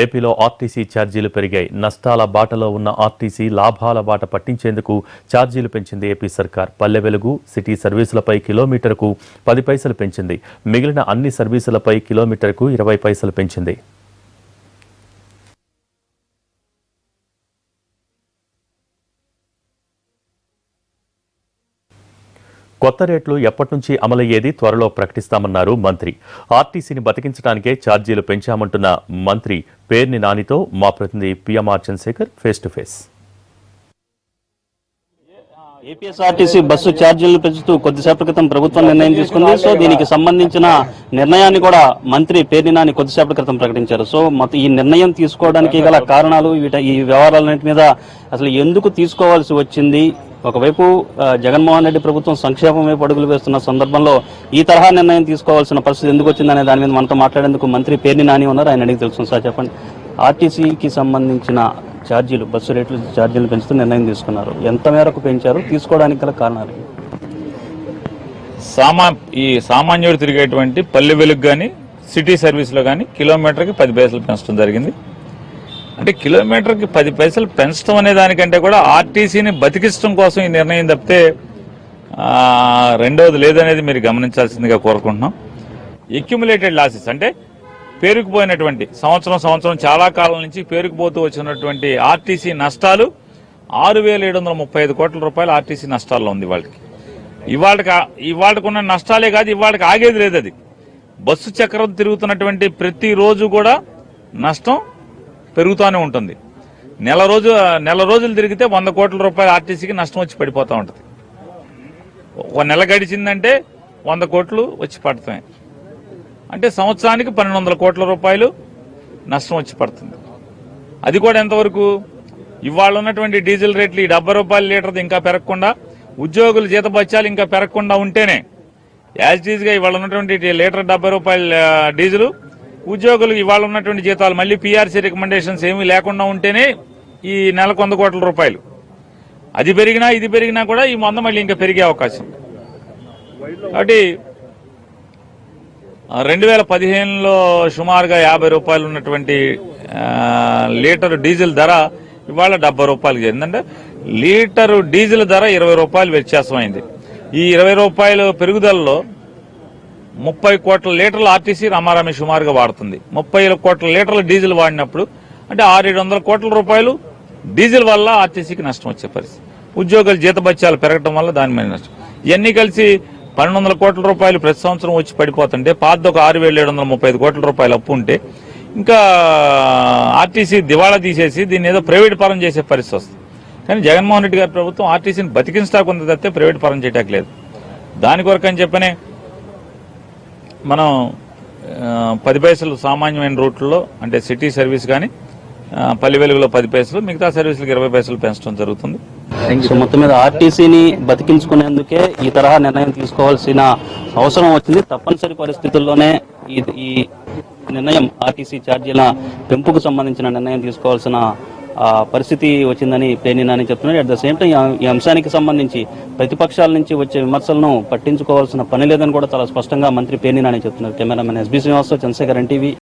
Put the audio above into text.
ఏపీలో ఆర్టీసీ ఛార్జీలు పెరిగాయి. నష్టాల బాటలో ఉన్న ఆర్టీసీ లాభాల బాట పట్టించేందుకు ఛార్జీలు పెంచింది ఏపీ సర్కార్. పల్లె వెలుగు, సిటీ సర్వీసులపై కిలోమీటర్కు 10 పైసలు పెంచింది. మిగిలిన అన్ని సర్వీసులపై కిలోమీటర్కు 20 పైసలు పెంచింది. కొత్త రేట్లు ఎప్పటి నుంచి అమలయ్యేది త్వరలో ప్రకటిస్తామన్నారు మంత్రి. ఆర్టీసీని బతికించడానికే ఛార్జీలు పెంచామంటున్న మంత్రి పేర్ని నానితో మా ప్రతినిధి PMR Chandrasekhar face to face. APSRTC bus ఛార్జీలు పెంచుతూ కొద్దిసేపటి క్రితం ప్రభుత్వం నిర్ణయం తీసుకుంది. సో దీనికి సంబంధించిన నిర్ణయాన్ని కూడా మంత్రి పేర్ని నాని కొద్దిసేపటి క్రితం ప్రకటించారు. సో మొత్తం ఈ నిర్ణయం తీసుకోవడానికి గల కారణాలు, ఈ వ్యవహారాలన్నింటి మీద అసలు ఎందుకు తీసుకోవాల్సి వచ్చింది, ఒకవైపు జగన్మోహన్ రెడ్డి ప్రభుత్వం సంక్షేమం వైపు అడుగులు వేస్తున్న సందర్భంలో ఈ తరహా నిర్ణయం తీసుకోవాల్సిన పరిస్థితి ఎందుకు వచ్చిందనే దాని మీద మనతో మాట్లాడేందుకు మంత్రి పేర్ని నాని ఉన్నారు. ఆయన అడిగి తెలుస్తుంది. సార్ చెప్పండి, ఆర్టీసీకి సంబంధించిన ఛార్జీలు, బస్సు రేట్లు ఛార్జీలు పెంచుతూ నిర్ణయం తీసుకున్నారు. ఎంత మేరకు పెంచారు, తీసుకోవడానికి గల కారణాలు? ఈ సామాన్యుడు తిరిగేటువంటి పల్లె వెలుగు కానీ సిటీ సర్వీస్లో కానీ కిలోమీటర్కి 10 పైసలు పెంచడం జరిగింది. అంటే కిలోమీటర్కి 10 పైసలు పెంచడం అనే దానికంటే కూడా ఆర్టీసీని బతికించడం కోసం ఈ నిర్ణయం తప్పితే రెండవది లేదనేది మీరు గమనించాల్సిందిగా కోరుకుంటున్నాం. ఎక్యుములేటెడ్ లాసెస్ అంటే పేరుకుపోయినటువంటి సంవత్సరం చాలా కాలం నుంచి పేరుకుపోతూ వచ్చినటువంటి ఆర్టీసీ నష్టాలు 6,735 కోట్ల రూపాయలు ఆర్టీసీ నష్టాల్లో ఉంది. ఇవాళకి ఉన్న నష్టాలే కాదు, ఇవాళకి ఆగేది లేదు. అది బస్సు చక్రం తిరుగుతున్నటువంటి ప్రతి రోజు కూడా నష్టం పెరుగుతూనే ఉంటుంది. నెల రోజులు తిరిగితే 100 కోట్ల రూపాయలు ఆర్టీసీకి నష్టం వచ్చి పడిపోతూ ఉంటుంది. ఒక నెల గడిచిందంటే 100 కోట్లు వచ్చి పడుతున్నాయి. అంటే సంవత్సరానికి 1,200 కోట్ల రూపాయలు నష్టం వచ్చి పడుతుంది. అది కూడా ఎంతవరకు? ఇవాళ ఉన్నటువంటి డీజిల్ రేట్లు ఈ 70 రూపాయల లీటర్ ఇంకా పెరగకుండా, ఉద్యోగుల జీతభత్యాలు ఇంకా పెరగకుండా ఉంటేనే యాజ్ ఇట్ ఈజ్ గా ఇవాళ ఉన్నటువంటి లీటర్ 70 రూపాయల డీజిల్, ఉద్యోగులు ఇవాళ ఉన్నటువంటి జీతాలు మళ్ళీ పీఆర్సీ రికమెండేషన్స్ ఏమీ లేకుండా ఉంటేనే ఈ నెలకు 100 కోట్ల రూపాయలు. అది పెరిగినా ఇది పెరిగినా కూడా ఈ మంద మళ్ళీ ఇంకా పెరిగే అవకాశం. కాబట్టి 2015లో సుమారుగా 50 రూపాయలు ఉన్నటువంటి లీటర్ డీజిల్ ధర ఇవాళ 70 రూపాయలు చేరిందంటే లీటరు డీజిల్ ధర 20 రూపాయలు వ్యత్యాసమైంది. ఈ 20 రూపాయల పెరుగుదలలో 30 కోట్ల లీటర్ల ఆర్టీసీ రామారామి సుమారుగా వాడుతుంది. 30 కోట్ల లీటర్ల డీజిల్ వాడినప్పుడు అంటే 600-700 కోట్ల రూపాయలు డీజిల్ వల్ల ఆర్టీసీకి నష్టం వచ్చే పరిస్థితి. ఉద్యోగుల జీతభత్యాలు పెరగడం వల్ల దాని మీద నష్టం. ఇవన్నీ కలిసి 1,200 కోట్ల రూపాయలు ప్రతి సంవత్సరం వచ్చి పడిపోతుంటే పాత ఒక 6,735 కోట్ల రూపాయలు అప్పు ఉంటే ఇంకా ఆర్టీసీ దివాళా తీసేసి దీన్ని ఏదో ప్రైవేట్ పరం చేసే పరిస్థితి వస్తుంది. కానీ జగన్మోహన్ రెడ్డి గారి ప్రభుత్వం ఆర్టీసీని బతికించడానికి ఉంది తప్పితే ప్రైవేట్ పరం చేయడానికి లేదు. దాని కొరకు అని చెప్పనే మనం 10 పైసలు సామాన్యమైన రూట్లలో అంటే సిటీ సర్వీస్ కానీ పల్లె వెలుగులో 10 పైసలు, మిగతా సర్వీసులకు 20 పైసలు పెంచడం జరుగుతుంది. సో మొత్తం మీద ఆర్టీసీని బతికించుకునేందుకే ఈ తరహా నిర్ణయం తీసుకోవాల్సిన అవసరం వచ్చింది. తప్పనిసరి పరిస్థితుల్లోనే ఈ నిర్ణయం, ఆర్టీసీ ఛార్జీల పెంపుకు సంబంధించిన నిర్ణయం తీసుకోవాల్సిన పరిస్థితి వచ్చిందని పేర్ని నాని చెప్తున్నారు. అట్ ద సేమ్ టైం ఈ అంశానికి సంబంధించి ప్రతిపక్షాల నుంచి వచ్చే విమర్శలను పట్టించుకోవాల్సిన పని లేదని కూడా చాలా స్పష్టంగా మంత్రి పేర్ని నాని చెప్తున్నారు. Cameraman SB Srinivasarao, Chandrasekhar, NTV.